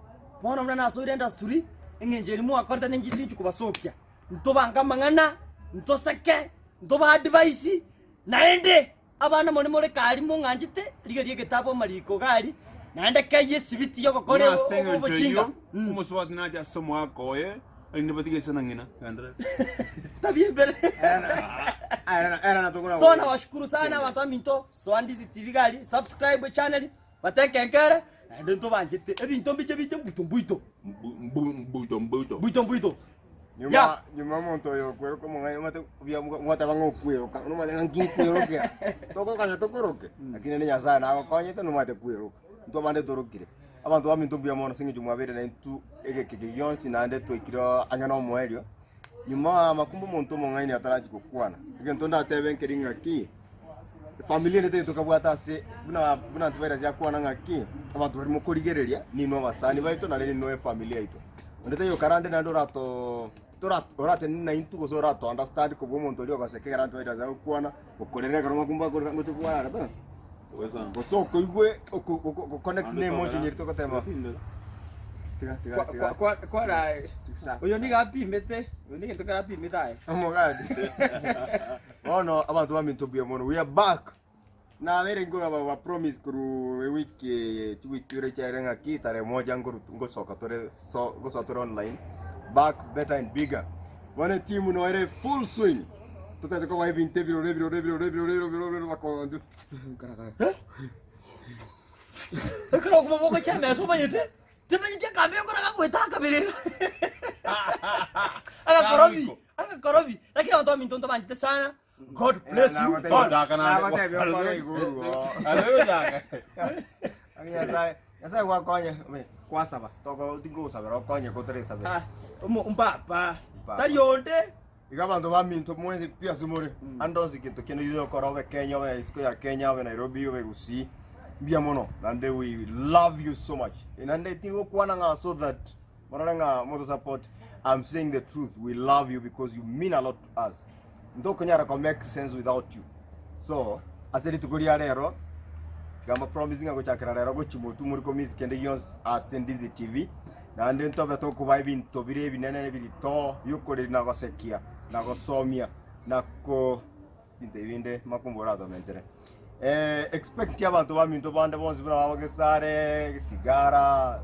bona mna naso industry engenjeri mu akorda n'ingiti kubasopya ntobanga mangana ntosake ntoba advice nande abana muri kali mu nganjite lige getabo mariko gari nande kaye sibiti yo gakore obuchinga umuswat naja somo akoye Ini berarti sana ngina, Andra. Tapi ber. Era na tukuna. So na washukuru sana watu wa Minto, so NDIZI TV gali, subscribe channel, bateke nkere, ndio ndo banjete. Ebi nto biche mbuito. Nyuma monto yo kwero como ngai mate via mwata bango kuyo, no mate ngi kuyo ke. Toko kanya tokoroke. Lakini ni Nyasaye na akonyete no mate kuyo. Ndo mande torokire. Abantu baminto byamona singi jumwabere na ntu egekeke yonsi nande twikiro angana omwerio nyuma makumba muntu mongaini ataraji kokwana igento ndatebe nkeringa ki familia nete tukabwata se buna Antivirus yakwana ngaki abantu bari mukurigereria nino basani baito na leni noe familia ito ndete yo karande nando rato orate nina intu go rato understand ko bomuntu lyo gaseke Antivirus yakwana ukorere karoma kumba ngote kwa rato Oso koigwe connect name moja niritoka tema. Kwa oyo ni gapimete, ni ngento gapimeta. Amogadi. Oh no, abantu baminto byamono. We are back. Na mere ngora ba promise kuru wiki twikire charenga kitare moja ngo soka tore go sotore online. Back better and bigger. One team no ere full swing. Tutete como hai 20 reviro makondo. Kero como boca chama so manyete. Te manyete kambe ko na kweta kabere. Aga korobi. Lakini watu Minto ndo manyete sana. God bless you. God kana. Yasa kwa konye kwa saba. Toko dingo saba konye ko tere saba. Umpapa. Tarionde. Igabantu baminto mwezi pia sumore andozi kintu kino yuzo korobe Kenya we isko ya Kenya we Nairobi we Gusii bia mono nande we love you so much inande tingo kwana nga so that moranga moto support I'm saying the truth we love you because you mean a lot to us ndoko nyara ko make sense without you so aseri tukuria rero gama promising ngo chakira rero go chimutu muri ko miss kende yons as NDIZI TV nande ntobe to kuba bintu bire binene birito yukore nagosekia nagosomia nako binde makumbora do mentere expect abantu baminto bande bonzi bra Gesare Sigara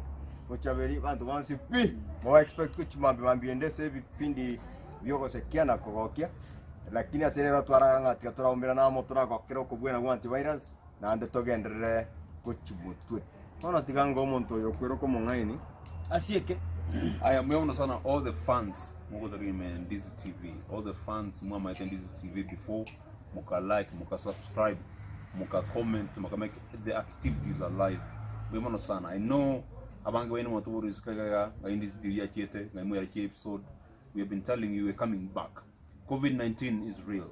Bochaberi bantu bonzi pi mo expect ko chimambi ndese bipindi byogosekia nakogokia lakini aserera twara ngati turaumira na motora gokero kubwena gwa Antivirus nande togendere ko chibutwe ono tigango omuntu yokwero ko mongaini asieke I am sana all the fans muko NDIZI TV all the fans mwama NDIZI TV before muka like muka subscribe muka comment, muka make the activities alive. Wemono sana. I know abange wenu watuburu iskaga NDIZI TV achete ngaimu ya episode. We have been telling you we're coming back. COVID-19 is real.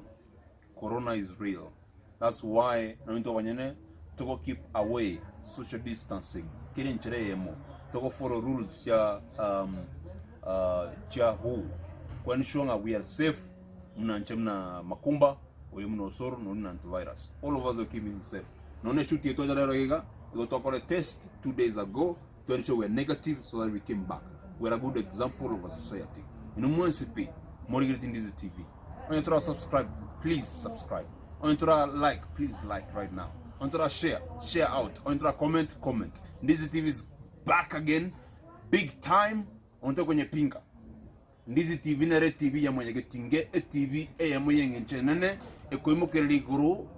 Corona is real. That's why naminto wanyene to keep away, social distancing. Kiri nchere yemo. To follow rules ya huu. Kwa nishonga we are safe. Muna nchemna Makumba, oyo muna Osoro, muna Antivirus. All of us are keeping safe. None shoot yeto jala roiga. We got a test 2 days ago to ensure we're negative so that we came back. We're a good example of a society. In a municipality, more NDIZI TV. On you subscribe, please subscribe. On you like, please like right now. On you share out. On you comment. NDIZI TV is back again, big time. On you kwenye pinga. NDIZI TV nere TV ya mwenye getinge TV ya mwenye ngenchenene ekoimu keliguru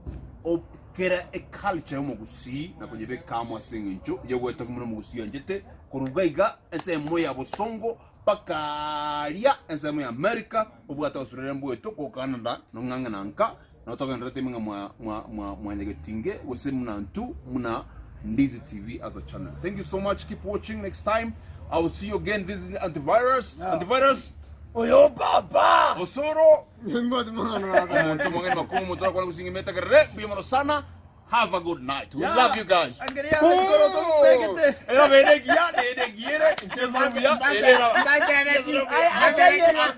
kera culture mu Gusii na kwenye bekamwa sengencho yewe takumuna mu Gusii njete kurugaiga ensemo ya Bosongo pakaria ensemo ya America ubwata Australia mbweto ko Canada no nganga nanka na toka ndete minga mwa Nyagetinge wosemu na ntu muna NDIZI TV as a channel. Thank you so much. Keep watching. Next time I will see you again. This is Antivirus. Antivirus. Oyo baba. Osoro. Ngod mangana. Tumongeni makumu mutoka kwa kusingi meta kare bimono sana. Have a good night. We love you guys. Angalia ngoro to pegete. Era vede gia de giere. Intezumia.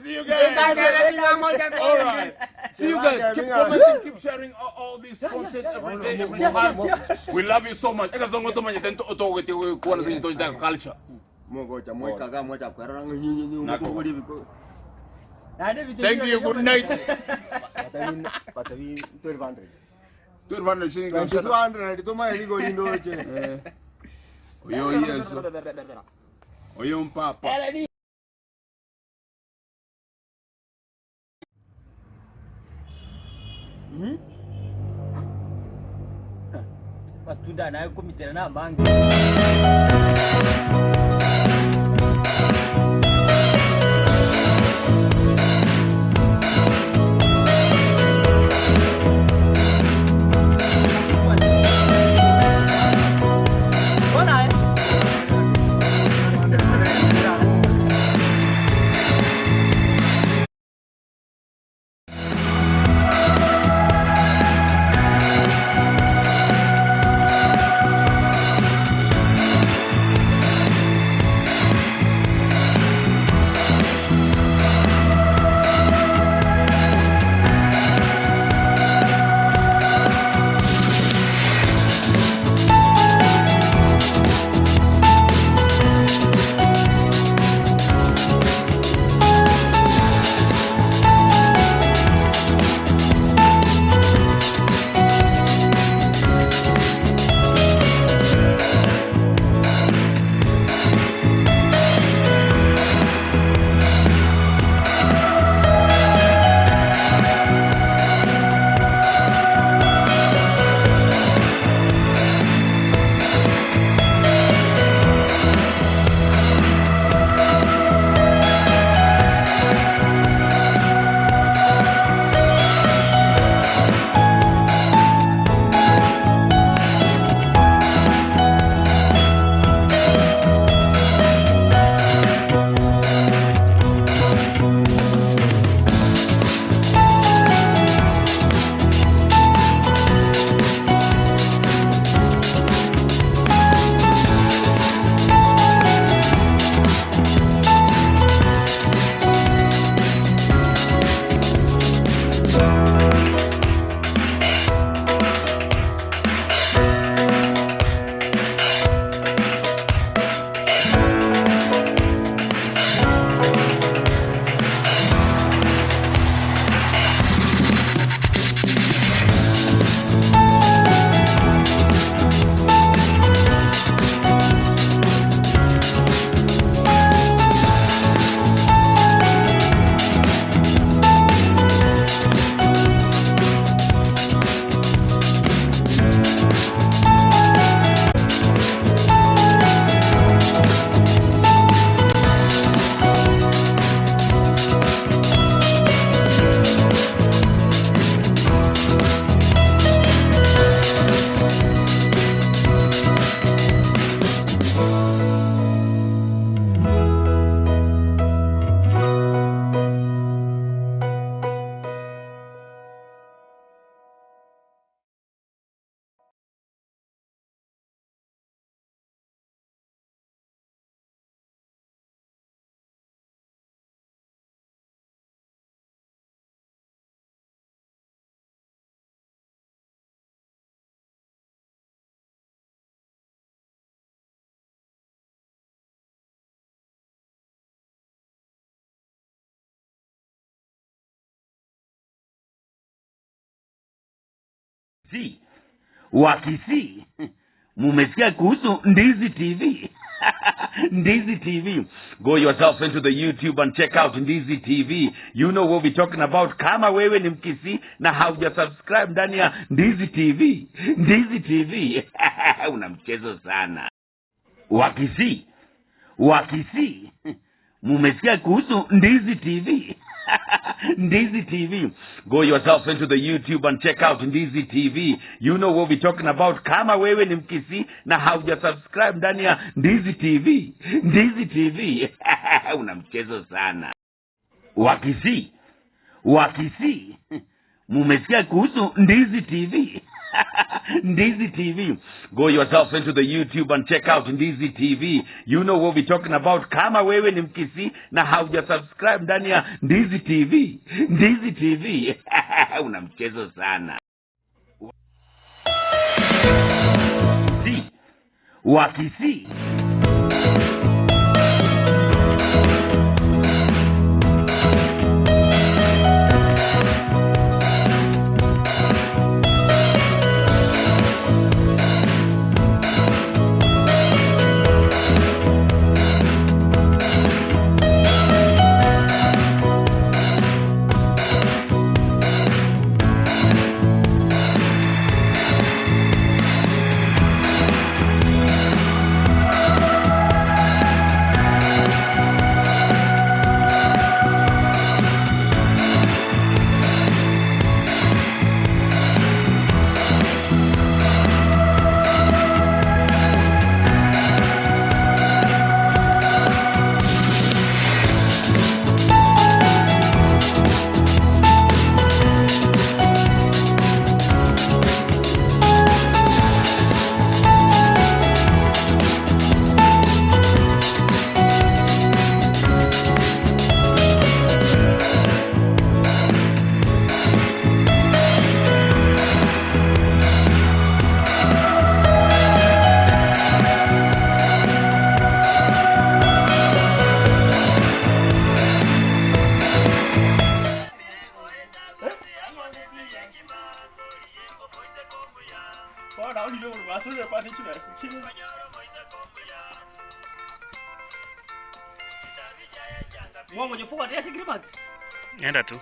See you guys. All right. See you guys. Keep commenting, keep sharing all this content every day. We love you so much. Eka zongo to manye tento otogete kwa na zinto ta culture. Mogo cha moika ga moja kwa ranga nyinyi ngukuri biko. Thank you. Good night. Patavi 1200. 1200 shilingi. 1200 toma eligo lindo che. Oyo yeso. Oyo mpapa. Matunda nayo kumitera na bangi. Si wa Kisii mumesikia kuhusu NDIZI TV? NDIZI TV. Go yourself into the YouTube and check out NDIZI TV. You know what we're talking about. Kama wewe ni Mkisii na hauja subscribe ndani ya NDIZI TV. NDIZI TV. Una mchezo sana. Wa Kisii mumesikia kuhusu NDIZI TV? NDIZI TV. Go yourself into the YouTube and check out NDIZI TV. You know what we're talking about. Kama wewe ni Mkisii na hauja subscribe ndani ya NDIZI TV. NDIZI TV. Una mchezo sana. Wa Kisii mumesikia kuhusu NDIZI TV? NDIZI TV. Go yourself into the YouTube and check out NDIZI TV. You know what we're talking about. Kama wewe ni Mkisii na hauja subscribe ndani ya NDIZI TV. NDIZI TV. Una mchezo sana. Wa Kisii. Mwango nyofuka tia sigirimat. Enda tu.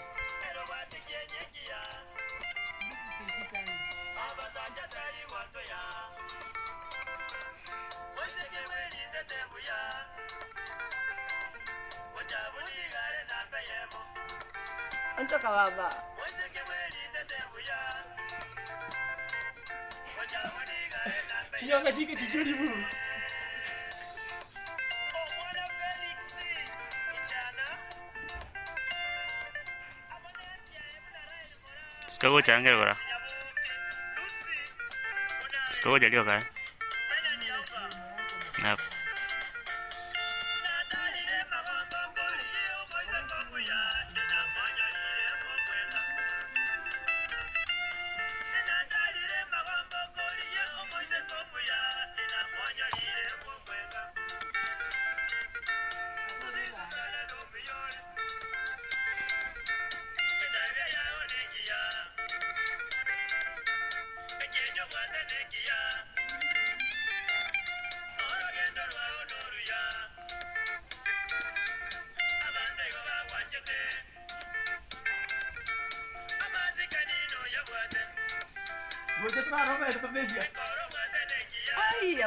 Antoka baba. Chinyonga chike tujuri buru. Sikago change gora. Sikago jalio kaya. Nap. Ai,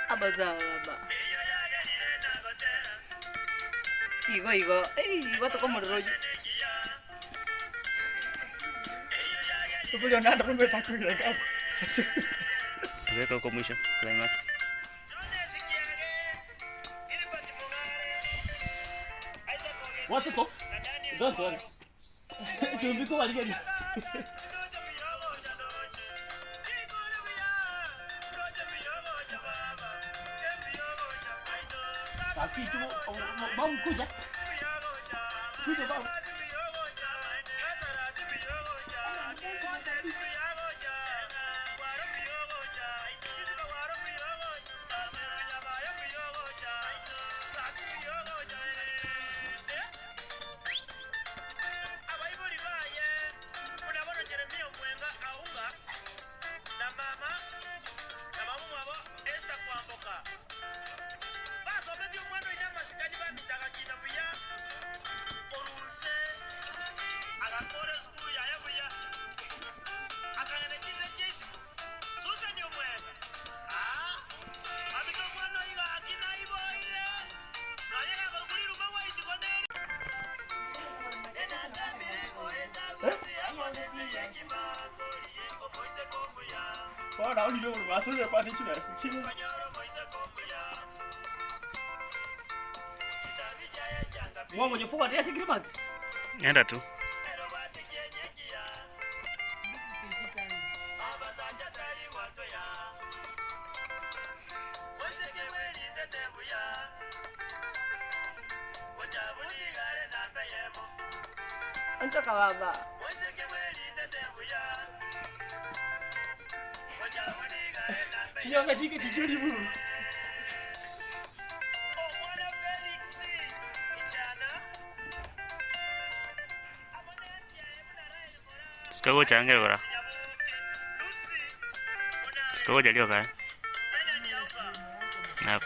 abazawa baba. Igo. Igo toko morojo. Tupulio nanda rumbe takuira kapo. Weka huko mwisho climax. Watoto. Ndoto. Tumbiko waligeni. Tapi tu bang kuja. Kuja bang. Bora uli ndio unasema pale chini. Mwangu nyofuka tena sigirimanzi. Enda tu. Ontoka baba. Chinyonga chiki tujuri buru. Sikago change gora. Sikago jalio kae. Na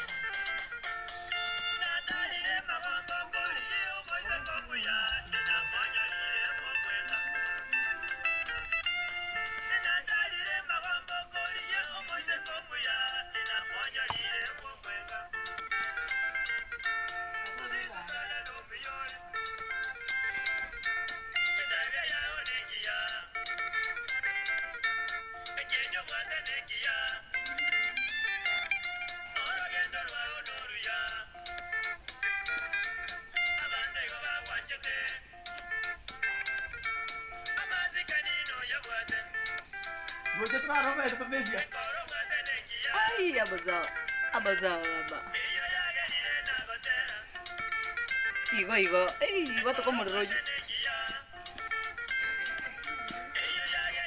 Você tá na roda pra bezia. Ai, abaza baba. Igo. Igo to como rollo.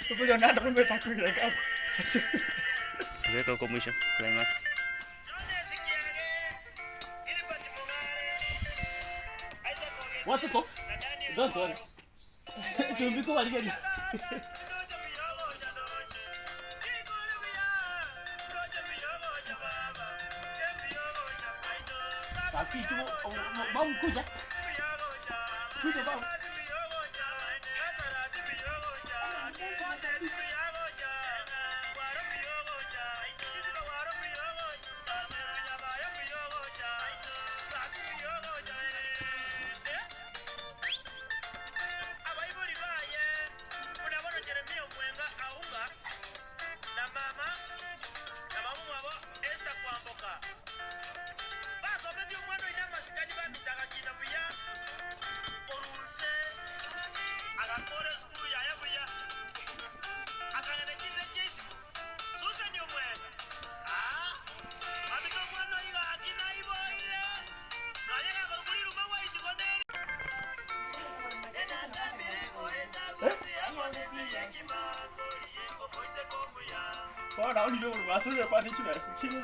Tu puedes andar rompe ta cuida acá. Veka uko mwisho climax. What's to? Don't worry. Tu mbiko waligeni. Tapi tu bau kuja. Kuja bau. Bora uli ndio unasema pale chini.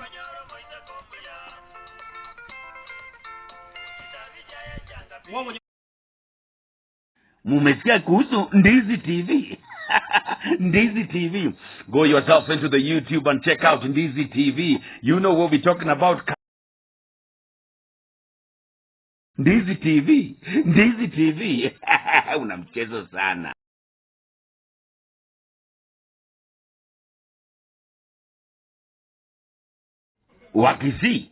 Mumesikia kuhusu NDIZI TV? NDIZI TV. Go yourself into the YouTube and check out NDIZI TV. You know what we're talking about. NDIZI TV. NDIZI TV. Una mchezo sana. Wakisii.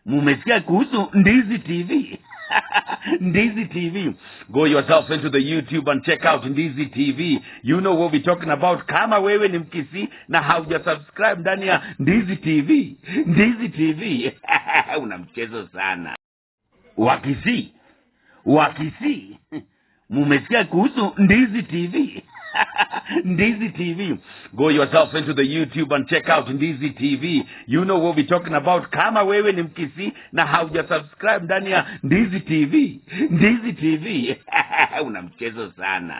Mumesikia kuhusu NDIZI TV? NDIZI TV. Go yourself into the YouTube and check out NDIZI TV. You know what we're talking about. Kama wewe ni Mkisii na hauja subscribe ndani ya NDIZI TV. NDIZI TV. Una mchezo sana. Wakisii. Mumesikia kuhusu NDIZI TV? NDIZI TV. Go yourself into the YouTube and check out NDIZI TV. You know what we're talking about. Kama wewe ni Mkisii na hauja subscribe ndani ya NDIZI TV. NDIZI TV. Una mchezo sana.